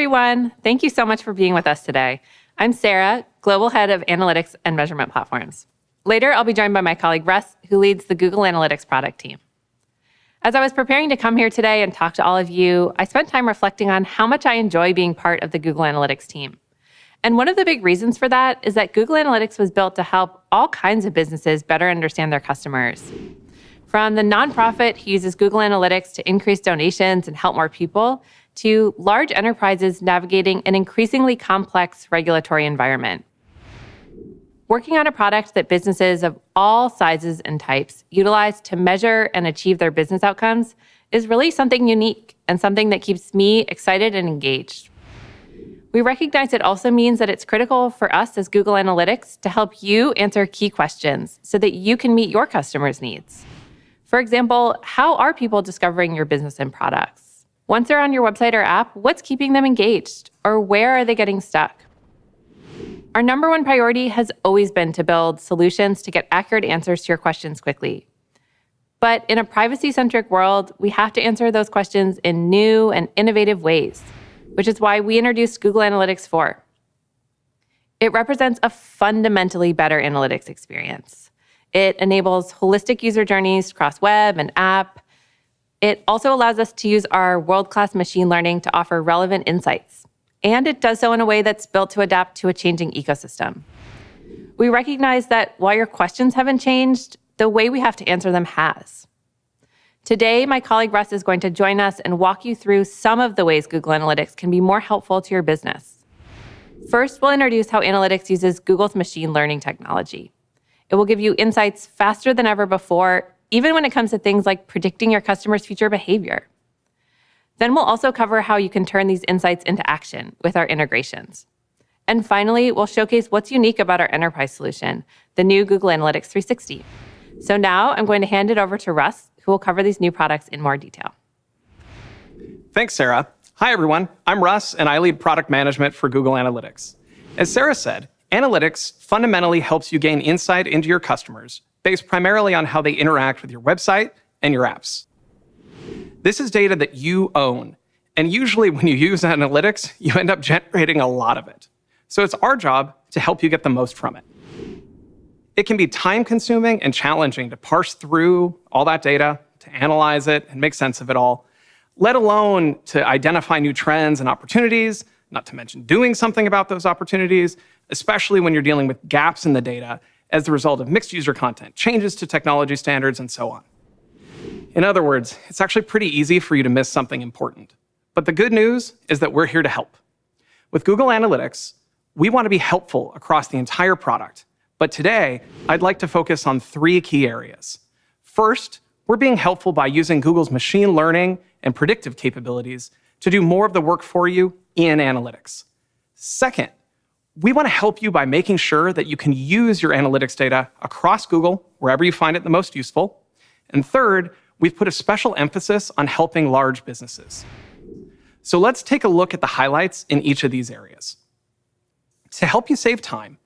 everyone. Thank you so much for being with us today. I'm Sarah, Global Head of Analytics and Measurement Platforms. Later, I'll be joined by my colleague Russ, who leads the Google Analytics product team. As I was preparing to come here today and talk to all of you, I spent time reflecting on how much I enjoy being part of the Google Analytics team. And one of the big reasons for that is that Google Analytics was built to help all kinds of businesses better understand their customers. From the nonprofit who uses Google Analytics to increase donations and help more people, to large enterprises navigating an increasingly complex regulatory environment. Working on a product that businesses of all sizes and types utilize to measure and achieve their business outcomes is really something unique and something that keeps me excited and engaged. We recognize it also means that it's critical for us as Google Analytics to help you answer key questions so that you can meet your customers' needs. For example, how are people discovering your business and products? Once they're on your website or app, what's keeping them engaged? Or where are they getting stuck? Our number one priority has always been to build solutions to get accurate answers to your questions quickly. But in a privacy-centric world, we have to answer those questions in new and innovative ways, which is why we introduced Google Analytics 4. It represents a fundamentally better analytics experience. It enables holistic user journeys across web and app. It also allows us to use our world-class machine learning to offer relevant insights. And it does so in a way that's built to adapt to a changing ecosystem. We recognize that while your questions haven't changed, the way we have to answer them has. Today, my colleague Russ is going to join us and walk you through some of the ways Google Analytics can be more helpful to your business. First, we'll introduce how analytics uses Google's machine learning technology. It will give you insights faster than ever before, even when it comes to things like predicting your customers' future behavior. Then we'll also cover how you can turn these insights into action with our integrations. And finally, we'll showcase what's unique about our enterprise solution, the new Google Analytics 360. So now I'm going to hand it over to Russ, who will cover these new products in more detail. Thanks, Sarah. Hi, everyone. I'm Russ, and I lead product management for Google Analytics. As Sarah said, analytics fundamentally helps you gain insight into your customers based primarily on how they interact with your website and your apps. This is data that you own, and usually when you use analytics, you end up generating a lot of it. So it's our job to help you get the most from it. It can be time-consuming and challenging to parse through all that data, to analyze it and make sense of it all, let alone to identify new trends and opportunities, not to mention doing something about those opportunities, especially when you're dealing with gaps in the data as the result of mixed user content, changes to technology standards, and so on. In other words, it's actually pretty easy for you to miss something important. But the good news is that we're here to help. With Google Analytics, we want to be helpful across the entire product. But today, I'd like to focus on 3 key areas. First, we're being helpful by using Google's machine learning and predictive capabilities to do more of the work for you in analytics. Second, we want to help you by making sure that you can use your analytics data across Google, wherever you find it the most useful. And third, we've put a special emphasis on helping large businesses. So let's take a look at the highlights in each of these areas. To help you save time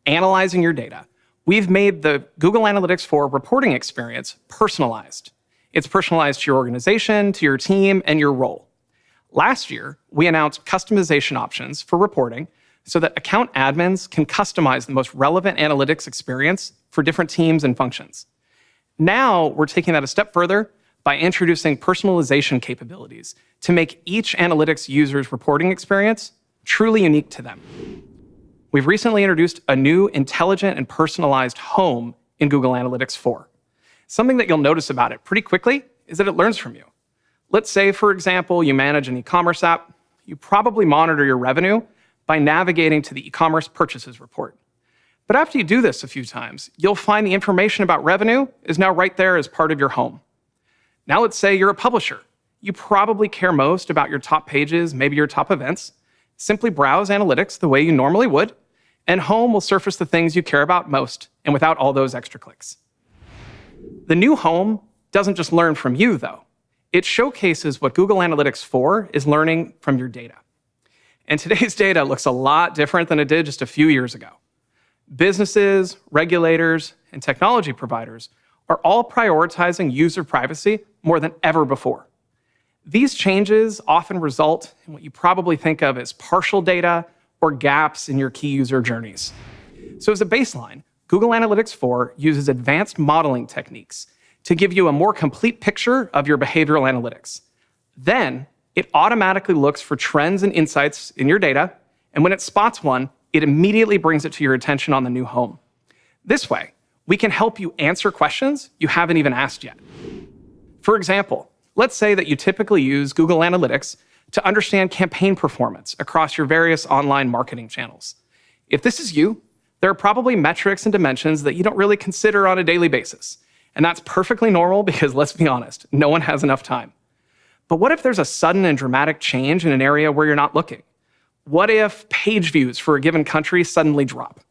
analyzing your data, we've made the Google Analytics 4 reporting experience personalized. It's personalized to your organization, to your team, and your role. Last year, we announced customization options for reporting so that account admins can customize the most relevant analytics experience for different teams and functions. Now, we're taking that a step further by introducing personalization capabilities to make each analytics user's reporting experience truly unique to them. We've recently introduced a new intelligent and personalized home in Google Analytics 4. Something that you'll notice about it pretty quickly is that it learns from you. Let's say, for example, you manage an e-commerce app. You probably monitor your revenue by navigating to the e-commerce purchases report. But after you do this a few times, you'll find the information about revenue is now right there as part of your home. Now let's say you're a publisher. You probably care most about your top pages, maybe your top events. Simply browse analytics the way you normally would, and home will surface the things you care about most, and without all those extra clicks. The new home doesn't just learn from you, though. It showcases what Google Analytics 4 is learning from your data. And today's data looks a lot different than it did just a few years ago. Businesses, regulators, and technology providers are all prioritizing user privacy more than ever before. These changes often result in what you probably think of as partial data or gaps in your key user journeys. So as a baseline, Google Analytics 4 uses advanced modeling techniques to give you a more complete picture of your behavioral analytics. Then, it automatically looks for trends and insights in your data, and when it spots one, it immediately brings it to your attention on the new home. This way, we can help you answer questions you haven't even asked yet. For example, let's say that you typically use Google Analytics to understand campaign performance across your various online marketing channels. If this is you, there are probably metrics and dimensions that you don't really consider on a daily basis. And that's perfectly normal because, let's be honest, no one has enough time. But what if there's a sudden and dramatic change in an area where you're not looking? What if page views for a given country suddenly drop?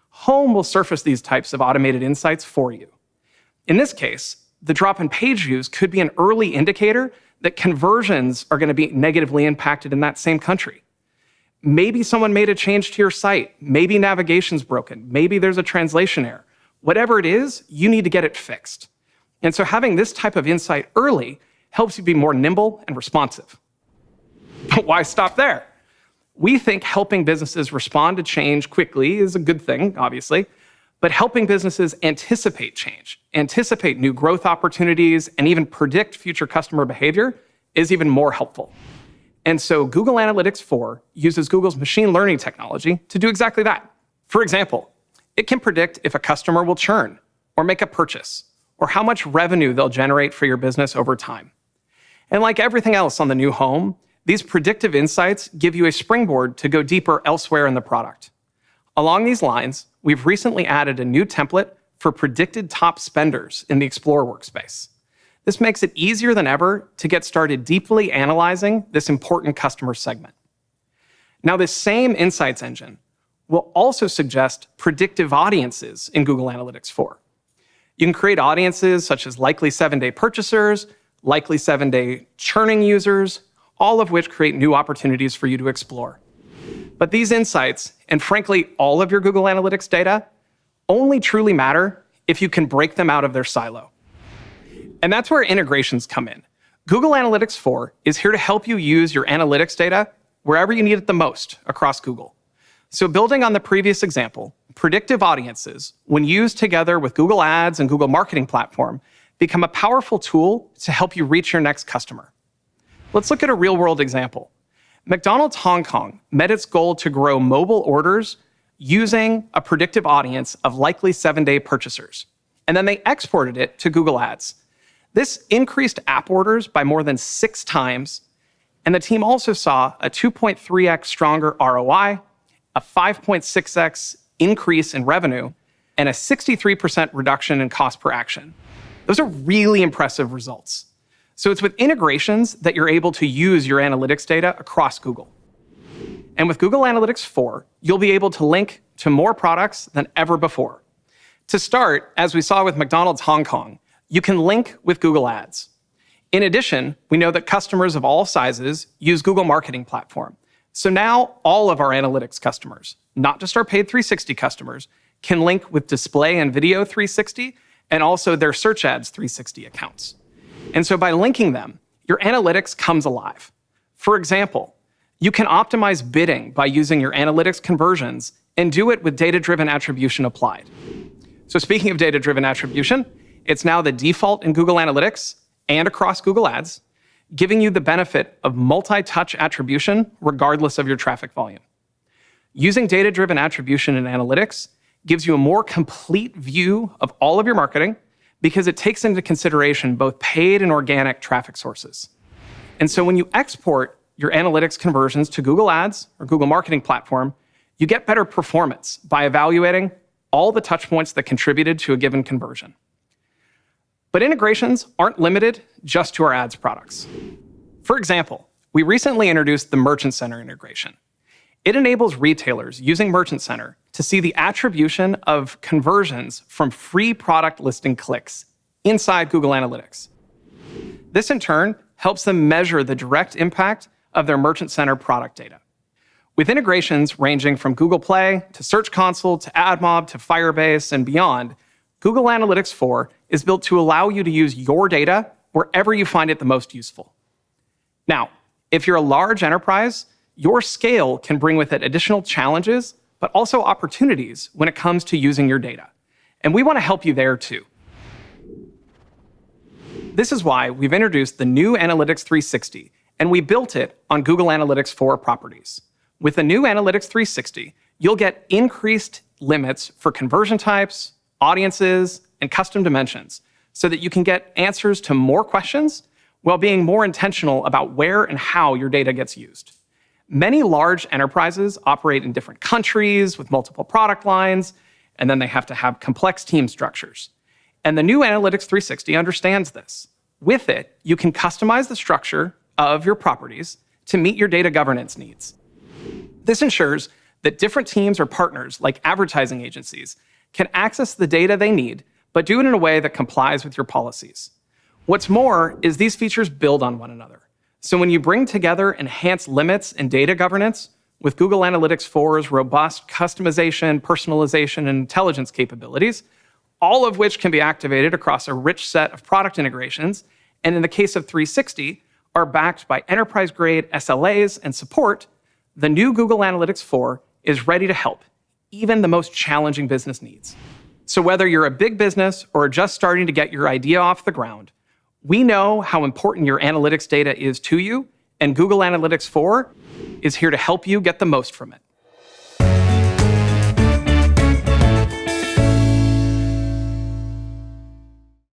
Home will surface these types of automated insights for you. In this case, the drop in page views could be an early indicator that conversions are going to be negatively impacted in that same country. Maybe someone made a change to your site. Maybe navigation's broken. Maybe there's a translation error. Whatever it is, you need to get it fixed. And so having this type of insight early helps you be more nimble and responsive. But why stop there? We think helping businesses respond to change quickly is a good thing, obviously, but helping businesses anticipate change, anticipate new growth opportunities, and even predict future customer behavior is even more helpful. And so Google Analytics 4 uses Google's machine learning technology to do exactly that. For example, it can predict if a customer will churn or make a purchase, or how much revenue they'll generate for your business over time. And like everything else on the new home, these predictive insights give you a springboard to go deeper elsewhere in the product. Along these lines, we've recently added a new template for predicted top spenders in the Explore workspace. This makes it easier than ever to get started deeply analyzing this important customer segment. Now, this same insights engine will also suggest predictive audiences in Google Analytics 4. You can create audiences such as likely 7-day purchasers, likely 7-day churning users, all of which create new opportunities for you to explore. But these insights, and frankly, all of your Google Analytics data, only truly matter if you can break them out of their silo. And that's where integrations come in. Google Analytics 4 is here to help you use your analytics data wherever you need it the most across Google. So building on the previous example, predictive audiences, when used together with Google Ads and Google Marketing Platform, become a powerful tool to help you reach your next customer. Let's look at a real-world example. McDonald's Hong Kong met its goal to grow mobile orders using a predictive audience of likely 7-day purchasers. And then they exported it to Google Ads. This increased app orders by more than 6 times, and the team also saw a 2.3x stronger ROI, a 5.6x increase in revenue, and a 63% reduction in cost per action. Those are really impressive results. So it's with integrations that you're able to use your analytics data across Google. And with Google Analytics 4, you'll be able to link to more products than ever before. To start, as we saw with McDonald's Hong Kong, you can link with Google Ads. In addition, we know that customers of all sizes use Google Marketing Platform. So now all of our analytics customers, not just our Paid 360 customers, can link with Display and Video 360 and also their Search Ads 360 accounts. And so by linking them, your analytics comes alive. For example, you can optimize bidding by using your analytics conversions and do it with data-driven attribution applied. So speaking of data-driven attribution, it's now the default in Google Analytics and across Google Ads, giving you the benefit of multi-touch attribution regardless of your traffic volume. Using data-driven attribution in analytics gives you a more complete view of all of your marketing because it takes into consideration both paid and organic traffic sources. And so when you export your analytics conversions to Google Ads or Google Marketing Platform, you get better performance by evaluating all the touch points that contributed to a given conversion. But integrations aren't limited just to our ads products. For example, we recently introduced the Merchant Center integration. It enables retailers using Merchant Center to see the attribution of conversions from free product listing clicks inside Google Analytics. This, in turn, helps them measure the direct impact of their Merchant Center product data. With integrations ranging from Google Play to Search Console to AdMob to Firebase and beyond, Google Analytics 4 is built to allow you to use your data wherever you find it the most useful. Now, if you're a large enterprise, your scale can bring with it additional challenges, but also opportunities when it comes to using your data. And we want to help you there too. This is why we've introduced the new Analytics 360, and we built it on Google Analytics 4 properties. With the new Analytics 360, you'll get increased limits for conversion types, audiences, and custom dimensions so that you can get answers to more questions while being more intentional about where and how your data gets used. Many large enterprises operate in different countries with multiple product lines, and then they have to have complex team structures. And the new Analytics 360 understands this. With it, you can customize the structure of your properties to meet your data governance needs. This ensures that different teams or partners, like advertising agencies, can access the data they need, but do it in a way that complies with your policies. What's more is these features build on one another. So when you bring together enhanced limits and data governance with Google Analytics 4's robust customization, personalization, and intelligence capabilities, all of which can be activated across a rich set of product integrations, and in the case of 360, are backed by enterprise-grade SLAs and support, the new Google Analytics 4 is ready to help, even the most challenging business needs. So whether you're a big business or just starting to get your idea off the ground, we know how important your analytics data is to you, and Google Analytics 4 is here to help you get the most from it.